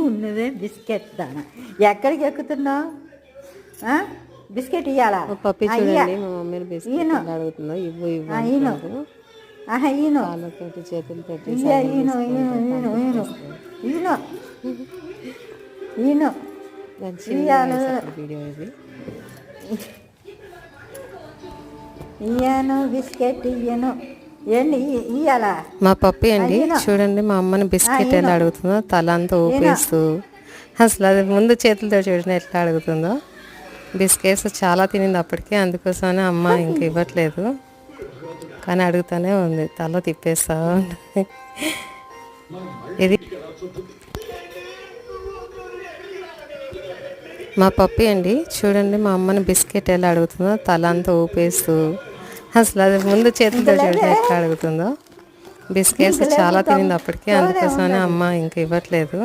ఉన్నదే బిస్కెట్ దాన. ఎక్కడికి ఎక్కుతున్నావు? బిస్కెట్ ఇవ్వాలా? పప్పి చూడండి మా మమ్మీని బిస్కెట్ అడుగుతుందో ఇవ్వు ఇవ్వు ఈయన కాళ్ళతోటి చేతులతోటి ఈయన వీడియో ఇది. ఇయ్యాను బిస్కెట్ ఇయ్యను. ఏంటి ఇయ్యాలా? మా పప్పి అండి చూడండి మా అమ్మని బిస్కెట్ ఎలా అడుగుతుందో తల అంతా ఊపేస్తూ. అసలు అది ముందు చేతులతో చూడండి ఎట్లా అడుగుతుందో. బిస్కెట్స్ చాలా తినింది అప్పటికే, అందుకోసమనే అమ్మ ఇంక ఇవ్వట్లేదు. కానీ అడుగుతూనే ఉంది, తల తిప్పేస్తా ఉంటుంది. ఇది మా పప్పి అండి చూడండి మా అమ్మని బిస్కెట్ ఎలా అడుగుతుందో తల అంతా ఊపేస్తూ. అసలు అది ముందు చేతులతో చూడండి ఎట్లా అడుగుతుందో. బిస్కెట్స్ చాలా తినింది అప్పటికే, అందుకోసమనే అమ్మ ఇంక ఇవ్వట్లేదు.